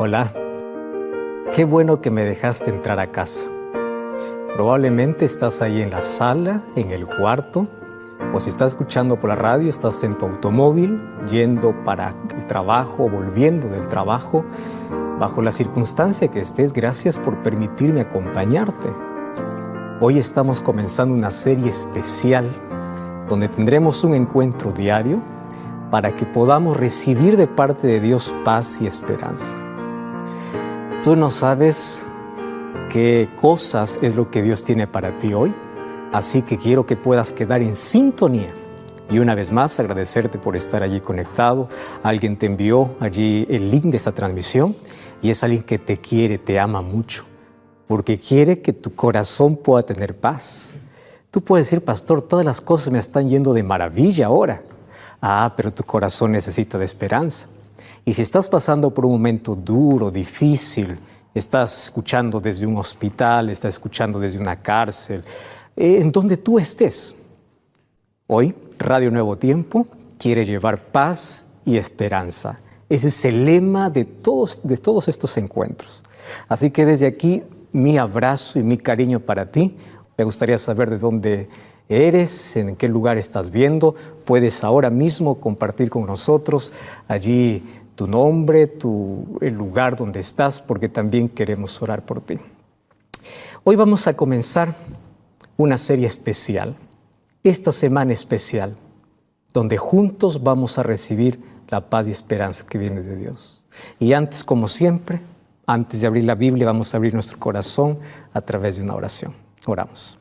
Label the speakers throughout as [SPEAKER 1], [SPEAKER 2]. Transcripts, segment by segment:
[SPEAKER 1] Hola, qué bueno que me dejaste entrar a casa. Probablemente estás ahí en la sala, en el cuarto, o si estás escuchando por la radio, estás en tu automóvil, yendo para el trabajo o volviendo del trabajo. Bajo la circunstancia que estés, gracias por permitirme acompañarte. Hoy estamos comenzando una serie especial donde tendremos un encuentro diario para que podamos recibir de parte de Dios paz y esperanza. Tú no sabes qué cosas es lo que Dios tiene para ti hoy, así que quiero que puedas quedar en sintonía. Y una vez más, agradecerte por estar allí conectado. Alguien te envió allí el link de esta transmisión y es alguien que te quiere, te ama mucho, porque quiere que tu corazón pueda tener paz. Tú puedes decir, pastor, todas las cosas me están yendo de maravilla ahora. Pero tu corazón necesita de esperanza. Y si estás pasando por un momento duro, difícil, estás escuchando desde un hospital, estás escuchando desde una cárcel, en donde tú estés, hoy Radio Nuevo Tiempo quiere llevar paz y esperanza. Ese es el lema de todos estos encuentros. Así que desde aquí, mi abrazo y mi cariño para ti. Me gustaría saber de dónde eres, en qué lugar estás viendo. Puedes ahora mismo compartir con nosotros allí tu nombre, el lugar donde estás, porque también queremos orar por ti. Hoy vamos a comenzar una serie especial, esta semana especial, donde juntos vamos a recibir la paz y esperanza que viene de Dios. Y antes, como siempre, antes de abrir la Biblia, vamos a abrir nuestro corazón a través de una oración. Oramos.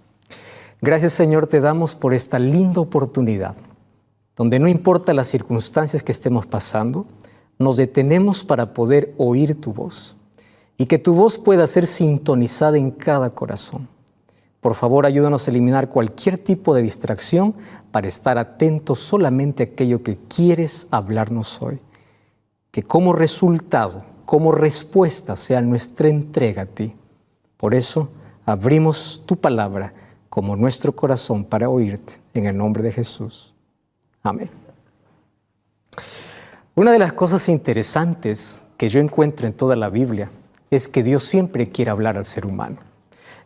[SPEAKER 1] Gracias, Señor, te damos por esta linda oportunidad, donde no importa las circunstancias que estemos pasando, nos detenemos para poder oír tu voz y que tu voz pueda ser sintonizada en cada corazón. Por favor, ayúdanos a eliminar cualquier tipo de distracción para estar atentos solamente a aquello que quieres hablarnos hoy. Que como resultado, como respuesta sea nuestra entrega a ti. Por eso, abrimos tu palabra como nuestro corazón para oírte, en el nombre de Jesús. Amén. Una de las cosas interesantes que yo encuentro en toda la Biblia es que Dios siempre quiere hablar al ser humano.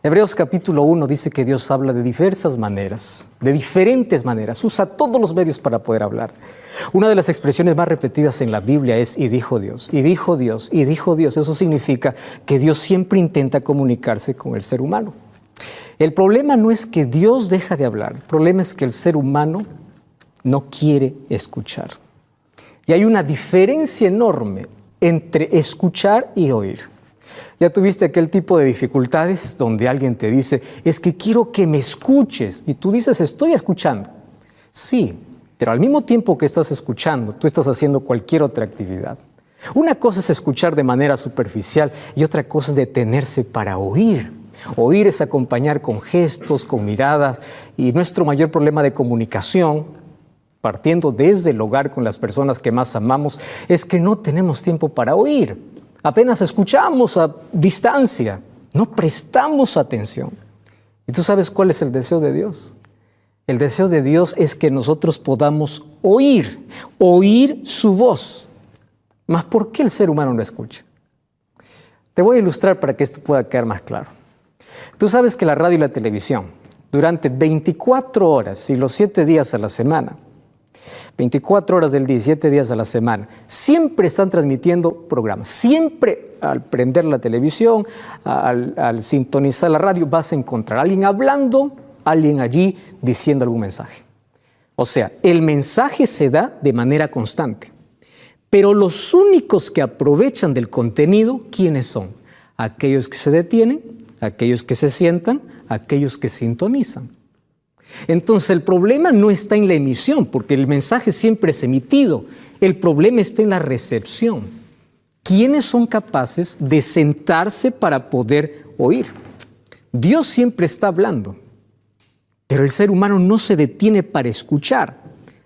[SPEAKER 1] Hebreos capítulo 1 dice que Dios habla de diversas maneras, de diferentes maneras, usa todos los medios para poder hablar. Una de las expresiones más repetidas en la Biblia es y dijo Dios, y dijo Dios, y dijo Dios. Eso significa que Dios siempre intenta comunicarse con el ser humano. El problema no es que Dios deja de hablar, el problema es que el ser humano no quiere escuchar. Y hay una diferencia enorme entre escuchar y oír. Ya tuviste aquel tipo de dificultades donde alguien te dice, es que quiero que me escuches. Y tú dices, estoy escuchando. Sí, pero al mismo tiempo que estás escuchando, tú estás haciendo cualquier otra actividad. Una cosa es escuchar de manera superficial y otra cosa es detenerse para oír. Oír es acompañar con gestos, con miradas, y nuestro mayor problema de comunicación, partiendo desde el hogar con las personas que más amamos, es que no tenemos tiempo para oír. Apenas escuchamos a distancia, no prestamos atención. ¿Y tú sabes cuál es el deseo de Dios? El deseo de Dios es que nosotros podamos oír su voz. ¿Mas por qué el ser humano no escucha? Te voy a ilustrar para que esto pueda quedar más claro. Tú sabes que la radio y la televisión, durante 24 horas y los 7 días a la semana, 24 horas del día y 7 días a la semana, siempre están transmitiendo programas. Siempre al prender la televisión, al sintonizar la radio, vas a encontrar a alguien hablando, alguien allí diciendo algún mensaje. O sea, el mensaje se da de manera constante. Pero los únicos que aprovechan del contenido, ¿quiénes son? Aquellos que se detienen, aquellos que se sientan, aquellos que sintonizan. Entonces el problema no está en la emisión, porque el mensaje siempre es emitido. El problema está en la recepción. ¿Quiénes son capaces de sentarse para poder oír? Dios siempre está hablando, pero el ser humano no se detiene para escuchar,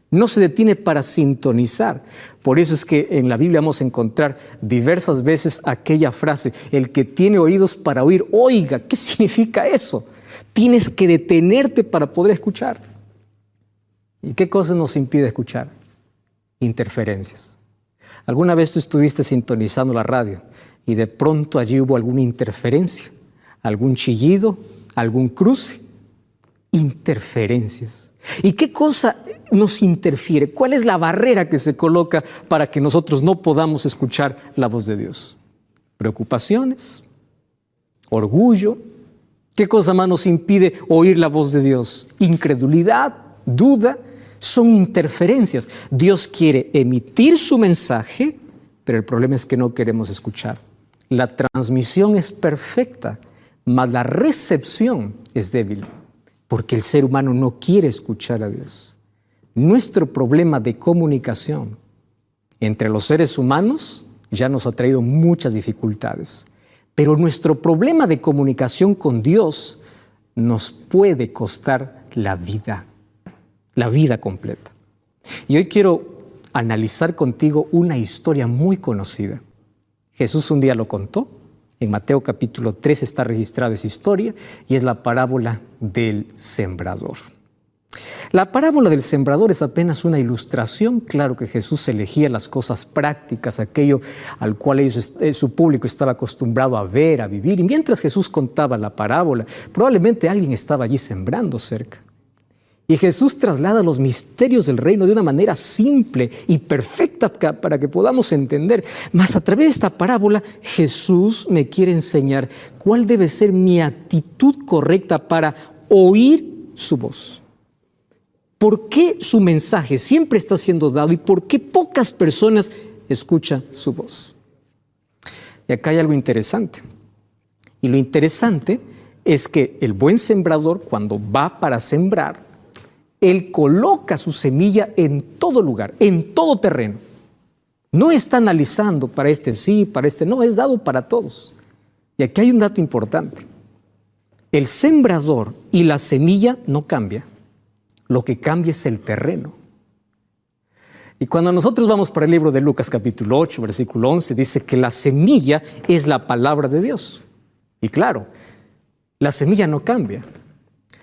[SPEAKER 1] no se detiene para sintonizar. Por eso es que en la Biblia vamos a encontrar diversas veces aquella frase, el que tiene oídos para oír, oiga. ¿Qué significa eso? Tienes que detenerte para poder escuchar. ¿Y qué cosa nos impide escuchar? Interferencias. ¿Alguna vez tú estuviste sintonizando la radio y de pronto allí hubo alguna interferencia, algún chillido, algún cruce. Interferencias. ¿Y qué cosa nos interfiere? ¿Cuál es la barrera que se coloca para que nosotros no podamos escuchar la voz de Dios? Preocupaciones, orgullo. ¿Qué cosa más nos impide oír la voz de Dios? Incredulidad, duda, son interferencias. Dios quiere emitir su mensaje, pero el problema es que no queremos escuchar. La transmisión es perfecta, mas la recepción es débil, porque el ser humano no quiere escuchar a Dios. Nuestro problema de comunicación entre los seres humanos ya nos ha traído muchas dificultades, pero nuestro problema de comunicación con Dios nos puede costar la vida completa. Y hoy quiero analizar contigo una historia muy conocida. Jesús un día lo contó. En Mateo capítulo 3 está registrada esa historia y es la parábola del sembrador. La parábola del sembrador es apenas una ilustración. Claro que Jesús elegía las cosas prácticas, aquello al cual su público estaba acostumbrado a ver, a vivir. Y mientras Jesús contaba la parábola, probablemente alguien estaba allí sembrando cerca. Y Jesús traslada los misterios del reino de una manera simple y perfecta para que podamos entender. Mas a través de esta parábola, Jesús me quiere enseñar cuál debe ser mi actitud correcta para oír su voz. ¿Por qué su mensaje siempre está siendo dado y por qué pocas personas escuchan su voz? Y acá hay algo interesante. Y lo interesante es que el buen sembrador, cuando va para sembrar, él coloca su semilla en todo lugar, en todo terreno. No está analizando para este sí, para este no, es dado para todos. Y aquí hay un dato importante. El sembrador y la semilla no cambian. Lo que cambia es el terreno. Y cuando nosotros vamos para el libro de Lucas capítulo 8, versículo 11, dice que la semilla es la palabra de Dios. Y claro, la semilla no cambia.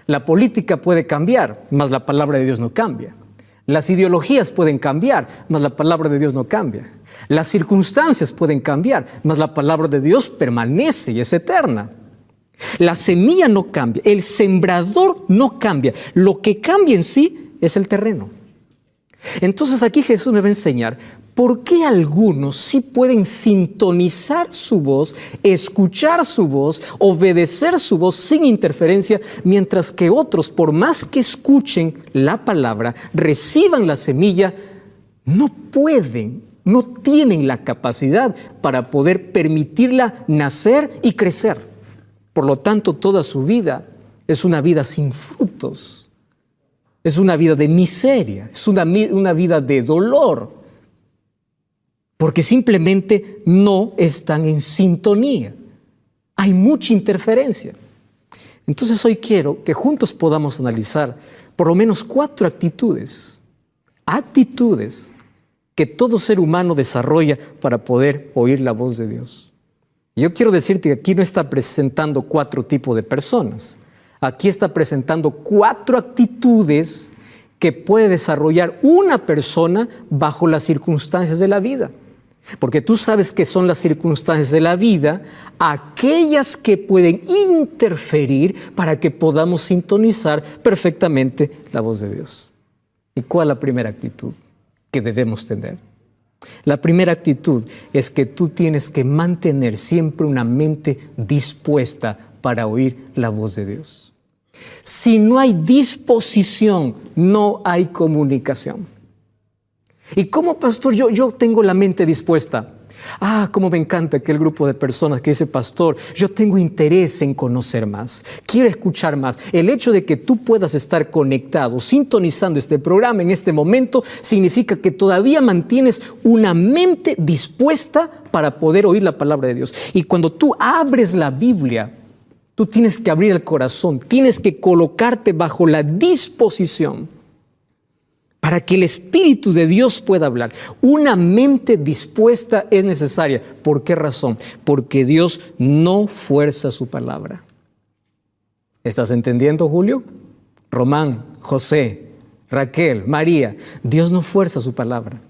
[SPEAKER 1] La política puede cambiar, mas la palabra de Dios no cambia. Las ideologías pueden cambiar, mas la palabra de Dios no cambia. Las circunstancias pueden cambiar, mas la palabra de Dios permanece y es eterna. La semilla no cambia, el sembrador no cambia. Lo que cambia en sí es el terreno. Entonces aquí Jesús me va a enseñar por qué algunos sí pueden sintonizar su voz, escuchar su voz, obedecer su voz sin interferencia, mientras que otros, por más que escuchen la palabra, reciban la semilla, no pueden, no tienen la capacidad para poder permitirla nacer y crecer. Por lo tanto, toda su vida es una vida sin frutos, es una vida de miseria, es una vida de dolor, porque simplemente no están en sintonía. Hay mucha interferencia. Entonces hoy quiero que juntos podamos analizar por lo menos 4 actitudes que todo ser humano desarrolla para poder oír la voz de Dios. Yo quiero decirte que aquí no está presentando 4 tipos de personas. Aquí está presentando 4 actitudes que puede desarrollar una persona bajo las circunstancias de la vida. Porque tú sabes que son las circunstancias de la vida aquellas que pueden interferir para que podamos sintonizar perfectamente la voz de Dios. ¿Y cuál es la primera actitud que debemos tener? La primera actitud es que tú tienes que mantener siempre una mente dispuesta para oír la voz de Dios. Si no hay disposición, no hay comunicación. ¿Y cómo, pastor, yo tengo la mente dispuesta? Cómo me encanta aquel grupo de personas que dice, pastor, yo tengo interés en conocer más, quiero escuchar más. El hecho de que tú puedas estar conectado, sintonizando este programa en este momento, significa que todavía mantienes una mente dispuesta para poder oír la palabra de Dios. Y cuando tú abres la Biblia, tú tienes que abrir el corazón, tienes que colocarte bajo la disposición para que el Espíritu de Dios pueda hablar. Una mente dispuesta es necesaria. ¿Por qué razón? Porque Dios no fuerza su palabra. ¿Estás entendiendo, Julio? Román, José, Raquel, María. Dios no fuerza su palabra.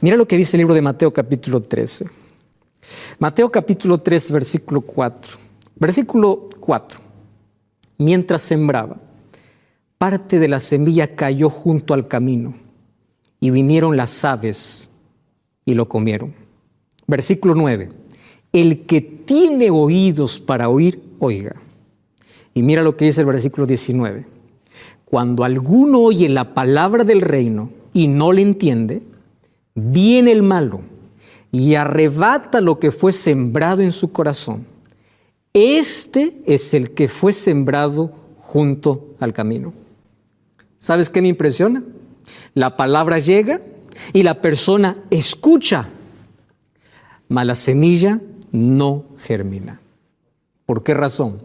[SPEAKER 1] Mira lo que dice el libro de Mateo capítulo 13. Mateo capítulo 3, versículo 4. Versículo 4. Mientras sembraba, parte de la semilla cayó junto al camino y vinieron las aves y lo comieron. Versículo 9. El que tiene oídos para oír, oiga. Y mira lo que dice el versículo 19. Cuando alguno oye la palabra del reino y no le entiende, viene el malo y arrebata lo que fue sembrado en su corazón. Este es el que fue sembrado junto al camino. ¿Sabes qué me impresiona? La palabra llega y la persona escucha, mas la semilla no germina. ¿Por qué razón?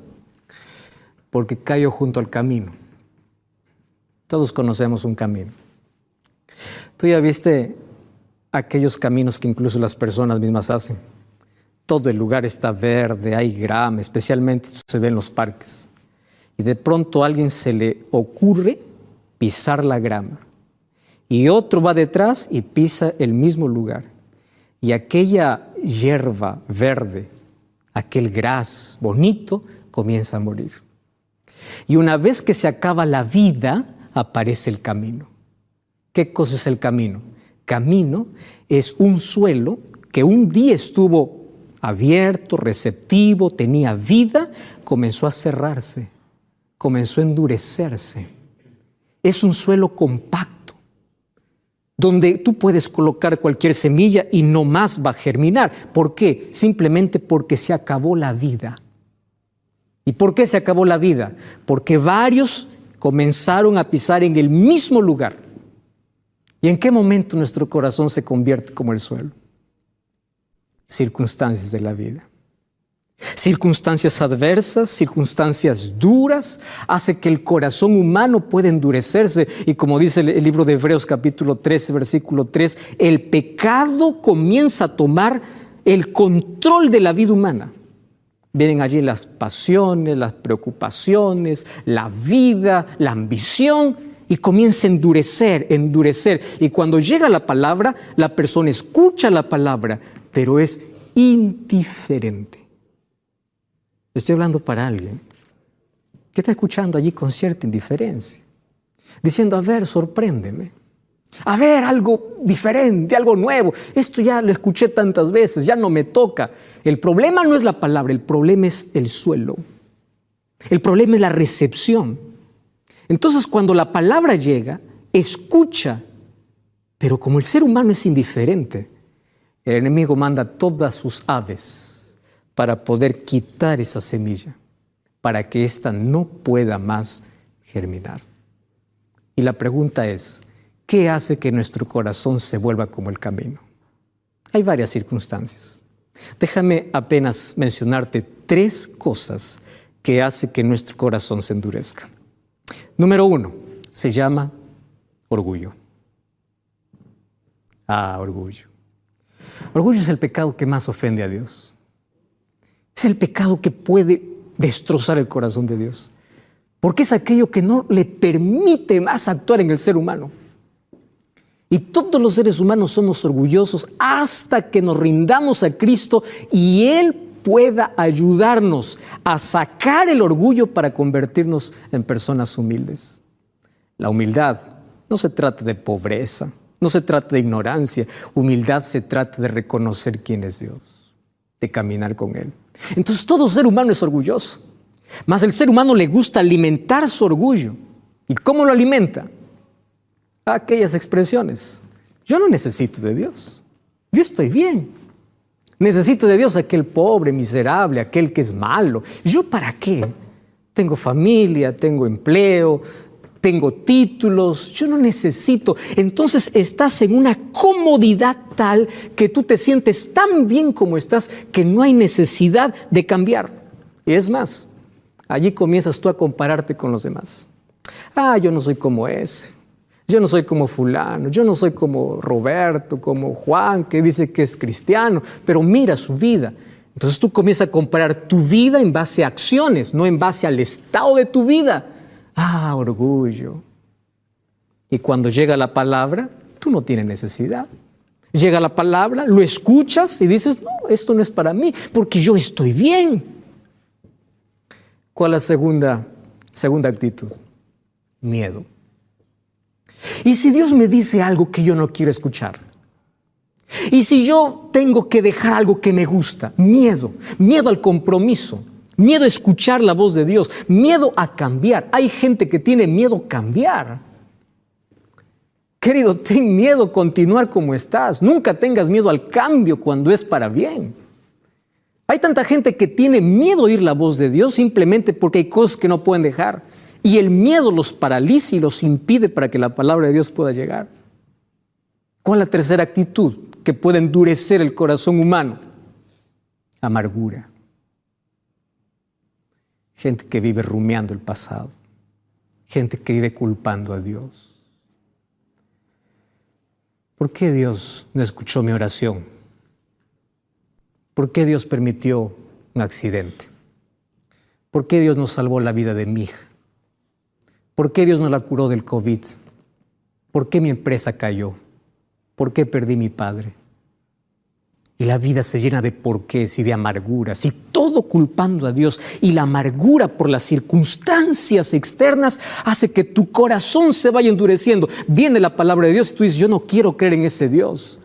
[SPEAKER 1] Porque cayó junto al camino. Todos conocemos un camino. Tú ya viste aquellos caminos que incluso las personas mismas hacen. Todo el lugar está verde, hay grama, especialmente se ve en los parques. Y de pronto a alguien se le ocurre pisar la grama. Y otro va detrás y pisa el mismo lugar. Y aquella hierba verde, aquel gras bonito, comienza a morir. Y una vez que se acaba la vida, aparece el camino. ¿Qué cosa es el camino? Camino es un suelo que un día estuvo abierto, receptivo, tenía vida, comenzó a cerrarse, comenzó a endurecerse. Es un suelo compacto, donde tú puedes colocar cualquier semilla y no más va a germinar. ¿Por qué? Simplemente porque se acabó la vida. ¿Y por qué se acabó la vida? Porque varios comenzaron a pisar en el mismo lugar. ¿Y en qué momento nuestro corazón se convierte como el suelo? Circunstancias de la vida. Circunstancias adversas, circunstancias duras, hace que el corazón humano pueda endurecerse. Y como dice el libro de Hebreos capítulo 13, versículo 3, el pecado comienza a tomar el control de la vida humana. Vienen allí las pasiones, las preocupaciones, la vida, la ambición, y comienza a endurecer. Y cuando llega la palabra, la persona escucha la palabra, pero es indiferente. Estoy hablando para alguien que está escuchando allí con cierta indiferencia, diciendo, a ver, sorpréndeme. A ver, algo diferente, algo nuevo. Esto ya lo escuché tantas veces, ya no me toca. El problema no es la palabra, el problema es el suelo. El problema es la recepción. Entonces, cuando la palabra llega, escucha, pero como el ser humano es indiferente, el enemigo manda todas sus aves para poder quitar esa semilla, para que ésta no pueda más germinar. Y la pregunta es, ¿qué hace que nuestro corazón se vuelva como el camino? Hay varias circunstancias. Déjame apenas mencionarte 3 cosas que hacen que nuestro corazón se endurezca. Número 1, se llama orgullo. Orgullo. Orgullo es el pecado que más ofende a Dios. Es el pecado que puede destrozar el corazón de Dios, porque es aquello que no le permite más actuar en el ser humano. Y todos los seres humanos somos orgullosos hasta que nos rindamos a Cristo y Él pueda ayudarnos a sacar el orgullo para convertirnos en personas humildes. La humildad no se trata de pobreza, no se trata de ignorancia. Humildad se trata de reconocer quién es Dios, de caminar con Él. Entonces todo ser humano es orgulloso, mas el ser humano le gusta alimentar su orgullo. ¿Y cómo lo alimenta? Aquellas expresiones. Yo no necesito de Dios, yo estoy bien. Necesito de Dios aquel pobre, miserable, aquel que es malo. ¿Yo para qué? Tengo familia, tengo empleo, tengo títulos, yo no necesito. Entonces estás en una comodidad tal que tú te sientes tan bien como estás que no hay necesidad de cambiar. Y es más, allí comienzas tú a compararte con los demás. Yo no soy como ese. Yo no soy como fulano, yo no soy como Roberto, como Juan, que dice que es cristiano, pero mira su vida. Entonces tú comienzas a comparar tu vida en base a acciones, no en base al estado de tu vida. Orgullo. Y cuando llega la palabra, tú no tienes necesidad. Llega la palabra, lo escuchas y dices, no, esto no es para mí, porque yo estoy bien. ¿Cuál es la segunda actitud? Miedo. ¿Y si Dios me dice algo que yo no quiero escuchar? ¿Y si yo tengo que dejar algo que me gusta? Miedo al compromiso, miedo a escuchar la voz de Dios, miedo a cambiar. Hay gente que tiene miedo a cambiar. Querido, ten miedo a continuar como estás. Nunca tengas miedo al cambio cuando es para bien. Hay tanta gente que tiene miedo a oír la voz de Dios simplemente porque hay cosas que no pueden dejar. Y el miedo los paraliza y los impide para que la palabra de Dios pueda llegar. ¿Cuál es la tercera actitud que puede endurecer el corazón humano? Amargura. Gente que vive rumiando el pasado. Gente que vive culpando a Dios. ¿Por qué Dios no escuchó mi oración? ¿Por qué Dios permitió un accidente? ¿Por qué Dios no salvó la vida de mi hija? ¿Por qué Dios no la curó del COVID? ¿Por qué mi empresa cayó? ¿Por qué perdí mi padre? Y la vida se llena de porqués y de amarguras y todo culpando a Dios. Y la amargura por las circunstancias externas hace que tu corazón se vaya endureciendo. Viene la palabra de Dios y tú dices, yo no quiero creer en ese Dios.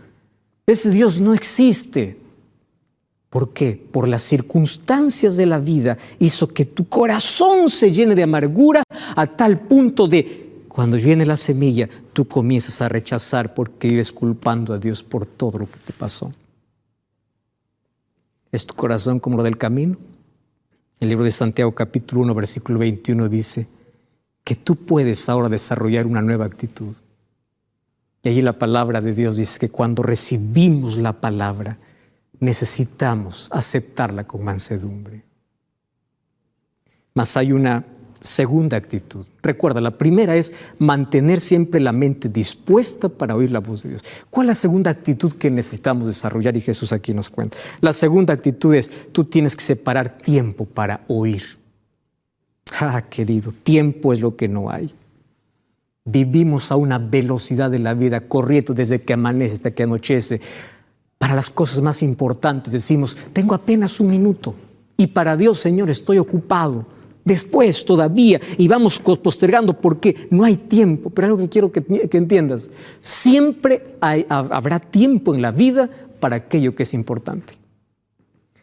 [SPEAKER 1] Ese Dios no existe. ¿Por qué? Por las circunstancias de la vida hizo que tu corazón se llene de amargura a tal punto de cuando viene la semilla, tú comienzas a rechazar porque vives culpando a Dios por todo lo que te pasó. ¿Es tu corazón como lo del camino? El libro de Santiago capítulo 1 versículo 21 dice que tú puedes ahora desarrollar una nueva actitud. Y allí la palabra de Dios dice que cuando recibimos la palabra necesitamos aceptarla con mansedumbre. Mas hay una segunda actitud. Recuerda, la primera es mantener siempre la mente dispuesta para oír la voz de Dios. ¿Cuál es la segunda actitud que necesitamos desarrollar? Y Jesús aquí nos cuenta. La segunda actitud es, tú tienes que separar tiempo para oír. Querido, tiempo es lo que no hay. Vivimos a una velocidad de la vida, corriendo desde que amanece hasta que anochece. Para las cosas más importantes decimos, tengo apenas un minuto. Y para Dios, Señor, estoy ocupado. Después todavía, y vamos postergando porque no hay tiempo. Pero algo que quiero que entiendas, siempre habrá tiempo en la vida para aquello que es importante.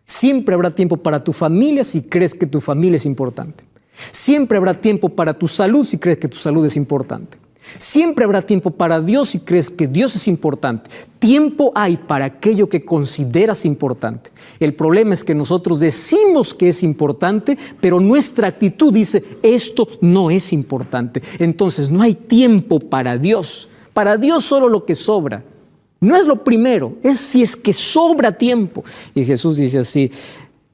[SPEAKER 1] Siempre habrá tiempo para tu familia si crees que tu familia es importante. Siempre habrá tiempo para tu salud si crees que tu salud es importante. Siempre habrá tiempo para Dios si crees que Dios es importante. Tiempo hay para aquello que consideras importante. El problema es que nosotros decimos que es importante, pero nuestra actitud dice, esto no es importante. Entonces no hay tiempo para Dios. Para Dios solo lo que sobra. No es lo primero, es si es que sobra tiempo. Y Jesús dice así,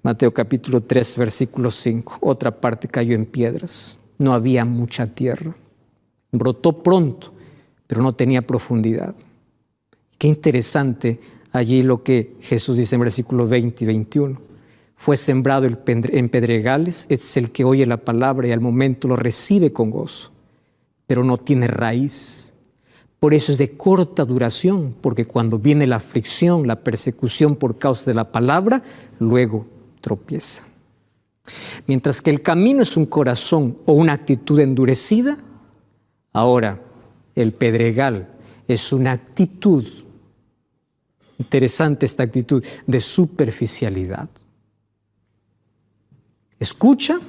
[SPEAKER 1] Mateo capítulo 3, versículo 5, otra parte cayó en piedras. No había mucha tierra. Brotó pronto, pero no tenía profundidad. Qué interesante allí lo que Jesús dice en versículos 20 y 21. Fue sembrado en pedregales, es el que oye la palabra y al momento lo recibe con gozo, pero no tiene raíz. Por eso es de corta duración, porque cuando viene la aflicción, la persecución por causa de la palabra, luego tropieza. Mientras que el camino es un corazón o una actitud endurecida, ahora, el pedregal es una actitud, interesante esta actitud, de superficialidad. Escucha,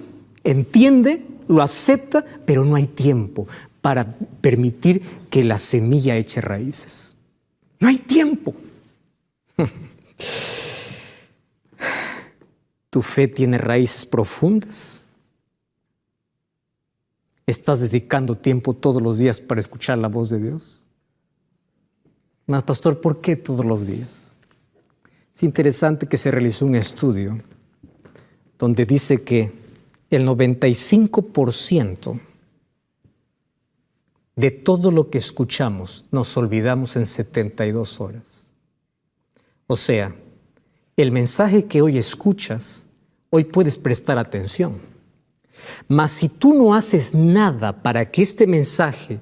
[SPEAKER 1] entiende, lo acepta, pero no hay tiempo para permitir que la semilla eche raíces. No hay tiempo. ¿Tu fe tiene raíces profundas? ¿Estás dedicando tiempo todos los días para escuchar la voz de Dios? Mas, pastor, ¿por qué todos los días? Es interesante que se realizó un estudio donde dice que el 95% de todo lo que escuchamos nos olvidamos en 72 horas. O sea, el mensaje que hoy escuchas, hoy puedes prestar atención. Mas si tú no haces nada para que este mensaje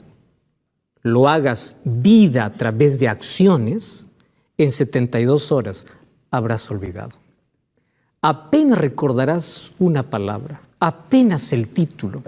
[SPEAKER 1] lo hagas vida a través de acciones, en 72 horas habrás olvidado. Apenas recordarás una palabra, apenas el título,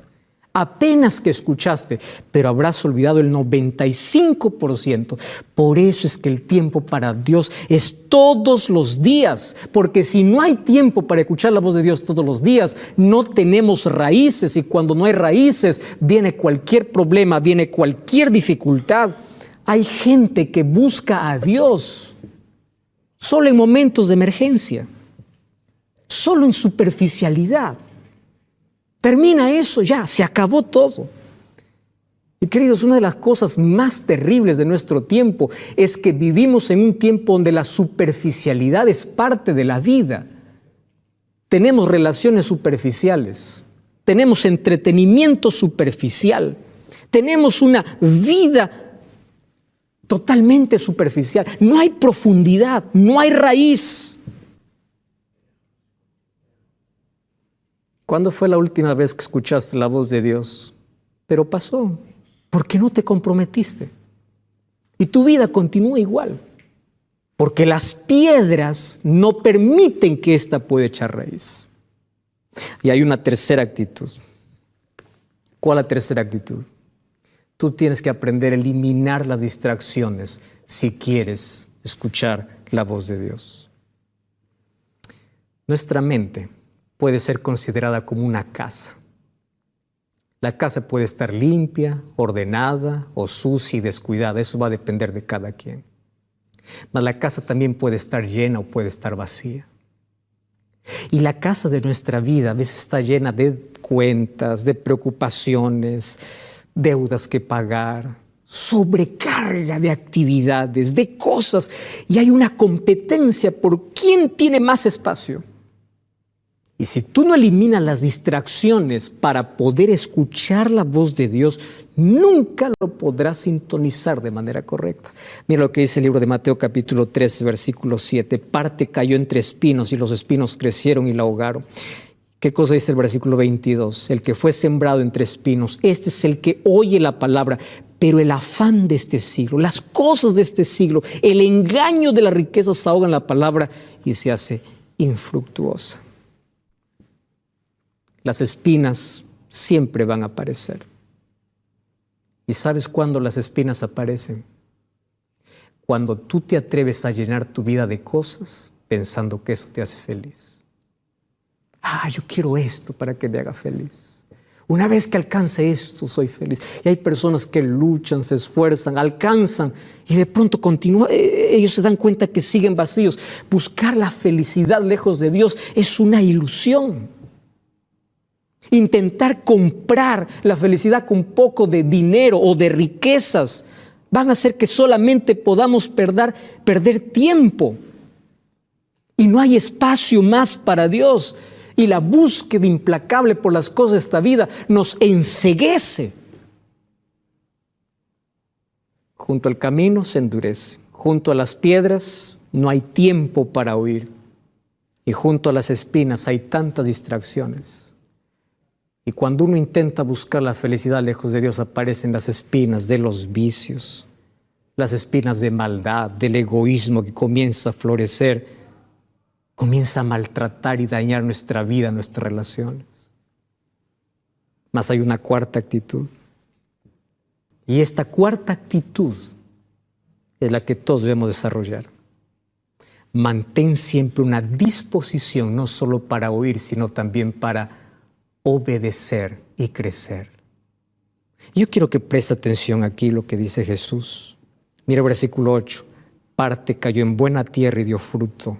[SPEAKER 1] apenas que escuchaste, pero habrás olvidado el 95%. Por eso es que el tiempo para Dios es todos los días, porque si no hay tiempo para escuchar la voz de Dios todos los días, no tenemos raíces, y cuando no hay raíces, viene cualquier problema, viene cualquier dificultad. Hay gente que busca a Dios solo en momentos de emergencia, solo en superficialidad. Termina eso, ya, se acabó todo. Y queridos, una de las cosas más terribles de nuestro tiempo es que vivimos en un tiempo donde la superficialidad es parte de la vida. Tenemos relaciones superficiales, tenemos entretenimiento superficial, tenemos una vida totalmente superficial. No hay profundidad, no hay raíz. ¿Cuándo fue la última vez que escuchaste la voz de Dios? Pero pasó, porque no te comprometiste. Y tu vida continúa igual, porque las piedras no permiten que ésta pueda echar raíz. Y hay una tercera actitud. ¿Cuál es la tercera actitud? Tú tienes que aprender a eliminar las distracciones si quieres escuchar la voz de Dios. Nuestra mente puede ser considerada como una casa. La casa puede estar limpia, ordenada o sucia y descuidada. Eso va a depender de cada quien. Mas la casa también puede estar llena o puede estar vacía. Y la casa de nuestra vida a veces está llena de cuentas, de preocupaciones, deudas que pagar, sobrecarga de actividades, de cosas. Y hay una competencia por quién tiene más espacio. Y si tú no eliminas las distracciones para poder escuchar la voz de Dios, nunca lo podrás sintonizar de manera correcta. Mira lo que dice el libro de Mateo capítulo 3, versículo 7. Parte cayó entre espinos y los espinos crecieron y la ahogaron. ¿Qué cosa dice el versículo 22? El que fue sembrado entre espinos, este es el que oye la palabra, pero el afán de este siglo, las cosas de este siglo, el engaño de las riquezas ahogan la palabra y se hace infructuosa. Las espinas siempre van a aparecer. ¿Y sabes cuándo las espinas aparecen? Cuando tú te atreves a llenar tu vida de cosas pensando que eso te hace feliz. Yo quiero esto para que me haga feliz. Una vez que alcance esto, soy feliz. Y hay personas que luchan, se esfuerzan, alcanzan y de pronto continúan. Ellos se dan cuenta que siguen vacíos. Buscar la felicidad lejos de Dios es una ilusión. Intentar comprar la felicidad con poco de dinero o de riquezas van a hacer que solamente podamos perder tiempo. Y no hay espacio más para Dios. Y la búsqueda implacable por las cosas de esta vida nos enceguece. Junto al camino se endurece. Junto a las piedras no hay tiempo para oír. Y junto a las espinas hay tantas distracciones. Y cuando uno intenta buscar la felicidad lejos de Dios, aparecen las espinas de los vicios, las espinas de maldad, del egoísmo que comienza a florecer, comienza a maltratar y dañar nuestra vida, nuestras relaciones. Mas hay una cuarta actitud. Y esta cuarta actitud es la que todos debemos desarrollar. Mantén siempre una disposición, no solo para oír, sino también para obedecer y crecer. Yo quiero que preste atención aquí lo que dice Jesús. Mira el versículo 8. Parte cayó en buena tierra y dio fruto,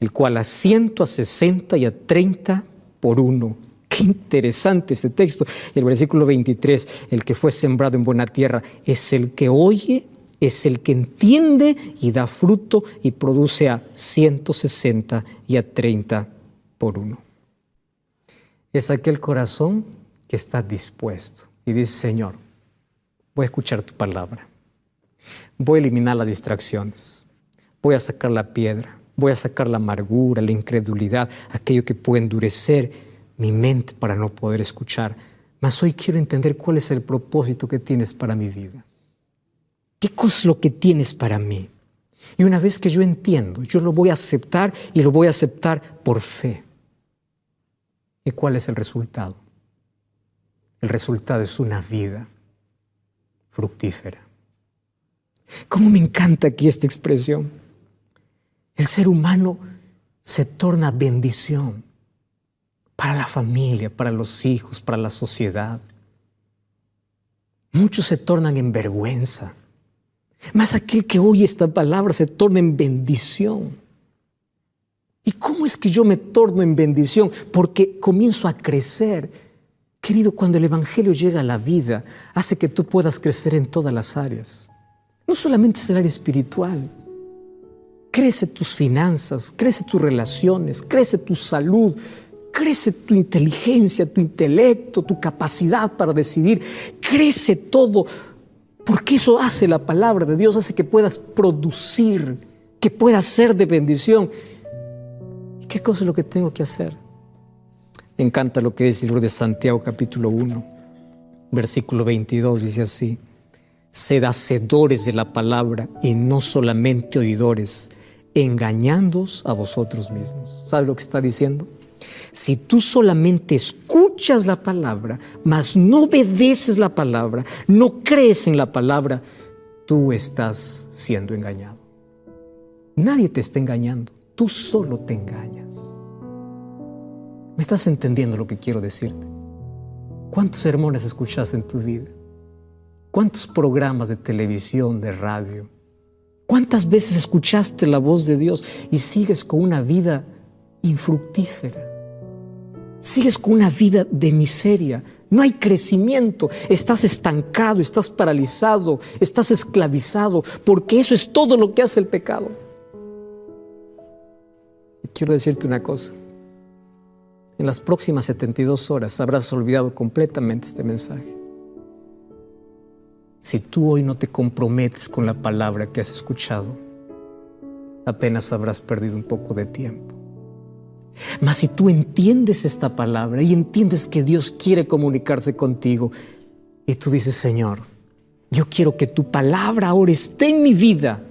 [SPEAKER 1] el cual a 100, a 60 y a 30 por uno. Qué interesante este texto. Y el versículo 23, el que fue sembrado en buena tierra es el que oye, es el que entiende y da fruto y produce a 160 y a 30 por uno. Es aquel corazón que está dispuesto y dice: Señor, voy a escuchar tu palabra, voy a eliminar las distracciones, voy a sacar la piedra, voy a sacar la amargura, la incredulidad, aquello que puede endurecer mi mente para no poder escuchar. Mas hoy quiero entender cuál es el propósito que tienes para mi vida. ¿Qué cosa es lo que tienes para mí? Y una vez que yo entiendo, yo lo voy a aceptar y lo voy a aceptar por fe. ¿Y cuál es el resultado? El resultado es una vida fructífera. ¿Cómo me encanta aquí esta expresión? El ser humano se torna bendición para la familia, para los hijos, para la sociedad. Muchos se tornan en vergüenza. Mas aquel que oye esta palabra se torna en bendición. ¿Y cómo es que yo me torno en bendición? Porque comienzo a crecer. Querido, cuando el Evangelio llega a la vida, hace que tú puedas crecer en todas las áreas. No solamente es el área espiritual. Crece tus finanzas, crece tus relaciones, crece tu salud, crece tu inteligencia, tu intelecto, tu capacidad para decidir. Crece todo, porque eso hace la palabra de Dios, hace que puedas producir, que puedas ser de bendición. ¿Y qué cosa es lo que tengo que hacer? Me encanta lo que dice el libro de Santiago, capítulo 1, versículo 22, dice así: sed hacedores de la palabra y no solamente oidores, engañándoos a vosotros mismos. ¿Sabes lo que está diciendo? Si tú solamente escuchas la palabra, mas no obedeces la palabra, no crees en la palabra, tú estás siendo engañado. Nadie te está engañando, tú solo te engañas. ¿Me estás entendiendo lo que quiero decirte? ¿Cuántos sermones escuchaste en tu vida? ¿Cuántos programas de televisión, de radio? ¿Cuántas veces escuchaste la voz de Dios y sigues con una vida infructífera? Sigues con una vida de miseria. No hay crecimiento. Estás estancado, estás paralizado, estás esclavizado, porque eso es todo lo que hace el pecado. Y quiero decirte una cosa. En las próximas 72 horas habrás olvidado completamente este mensaje. Si tú hoy no te comprometes con la palabra que has escuchado, apenas habrás perdido un poco de tiempo. Mas si tú entiendes esta palabra y entiendes que Dios quiere comunicarse contigo y tú dices: Señor, yo quiero que tu palabra ahora esté en mi vida.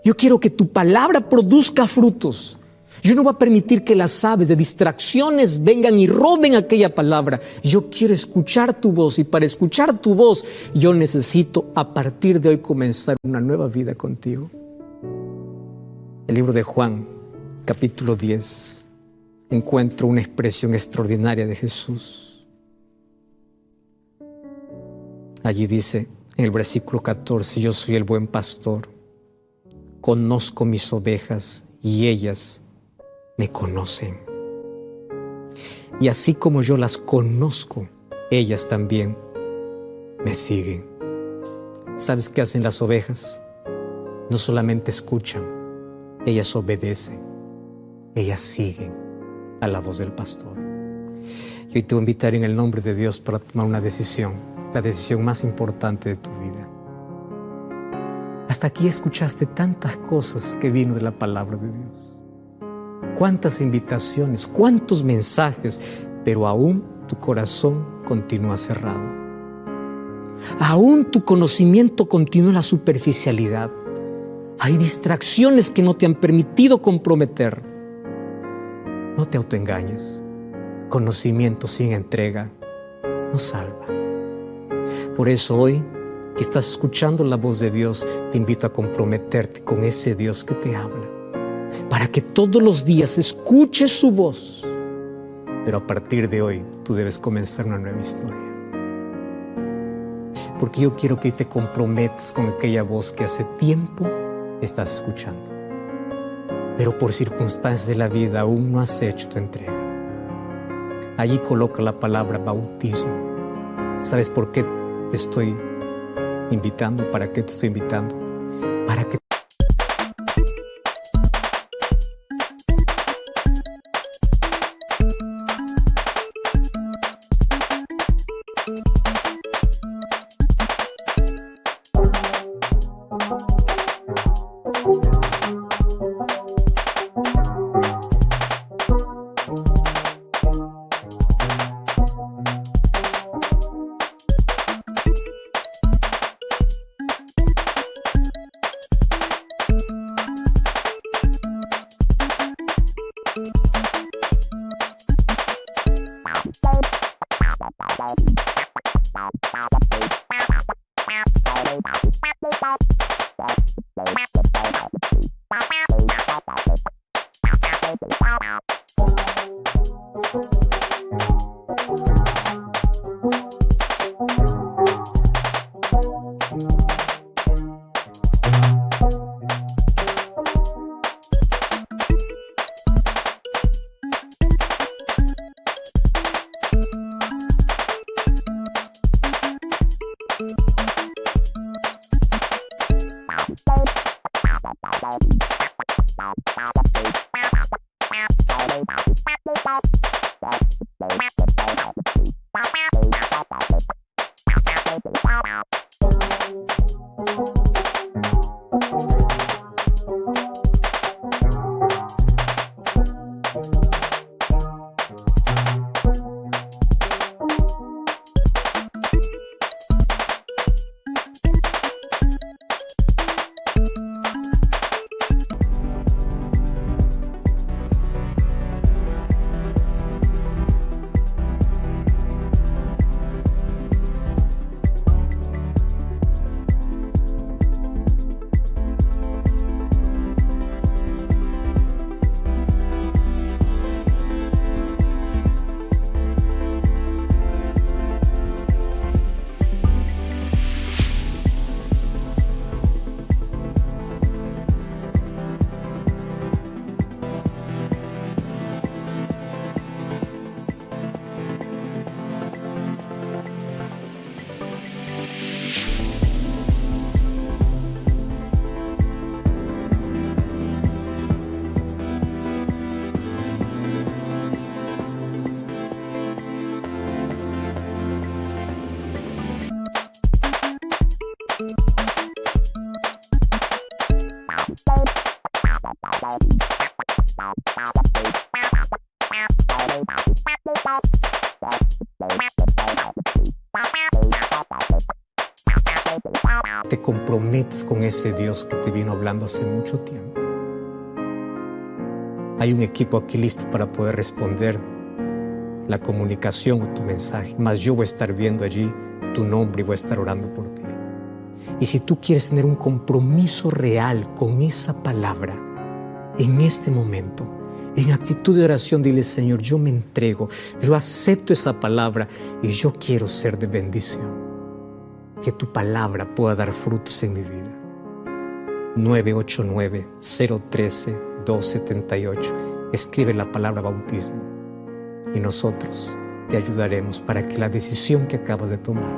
[SPEAKER 1] Yo quiero que tu palabra produzca frutos. Yo no voy a permitir que las aves de distracciones vengan y roben aquella palabra. Yo quiero escuchar tu voz, y para escuchar tu voz yo necesito a partir de hoy comenzar una nueva vida contigo. El libro de Juan, capítulo 10, encuentro una expresión extraordinaria de Jesús. Allí dice en el versículo 14: yo soy el buen pastor, conozco mis ovejas y ellas me conocen. Y así como yo las conozco, ellas también me siguen. ¿Sabes qué hacen las ovejas? No solamente escuchan, ellas obedecen, ellas siguen a la voz del pastor. Y hoy te voy a invitar en el nombre de Dios para tomar una decisión, la decisión más importante de tu vida. Hasta aquí escuchaste tantas cosas que vino de la palabra de Dios. Cuántas invitaciones, cuántos mensajes, pero aún tu corazón continúa cerrado. Aún tu conocimiento continúa en la superficialidad. Hay distracciones que no te han permitido comprometer. No te autoengañes. Conocimiento sin entrega no salva. Por eso hoy que estás escuchando la voz de Dios, te invito a comprometerte con ese Dios que te habla, para que todos los días escuches su voz. Pero a partir de hoy, tú debes comenzar una nueva historia. Porque yo quiero que te comprometas con aquella voz que hace tiempo estás escuchando, pero por circunstancias de la vida aún no has hecho tu entrega. Allí coloca la palabra bautismo. ¿Sabes por qué te estoy invitando? ¿Para qué te estoy invitando? Para que Te comprometes con ese Dios que te vino hablando hace mucho tiempo. Hay un equipo aquí listo para poder responder la comunicación o tu mensaje, mas yo voy a estar viendo allí tu nombre y voy a estar orando por ti. Y si tú quieres tener un compromiso real con esa palabra, en este momento, en actitud de oración, dile: Señor, yo me entrego, yo acepto esa palabra y yo quiero ser de bendición. Que tu palabra pueda dar frutos en mi vida. 989-013-278. Escribe la palabra bautismo y nosotros te ayudaremos para que la decisión que acabas de tomar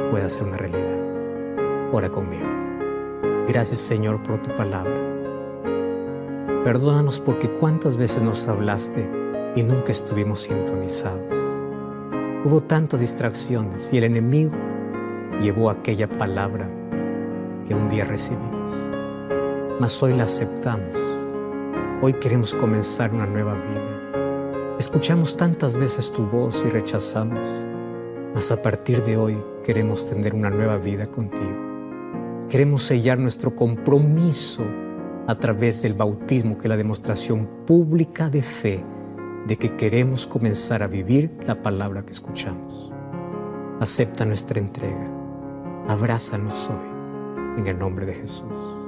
[SPEAKER 1] pueda ser una realidad. Ora conmigo. Gracias, Señor, por tu palabra. Perdónanos porque cuántas veces nos hablaste y nunca estuvimos sintonizados. Hubo tantas distracciones y el enemigo llevó aquella palabra que un día recibimos. Mas hoy la aceptamos. Hoy queremos comenzar una nueva vida. Escuchamos tantas veces tu voz y rechazamos. Mas a partir de hoy queremos tener una nueva vida contigo. Queremos sellar nuestro compromiso a través del bautismo, que es la demostración pública de fe de que queremos comenzar a vivir la palabra que escuchamos. Acepta nuestra entrega. Abrázanos hoy, en el nombre de Jesús.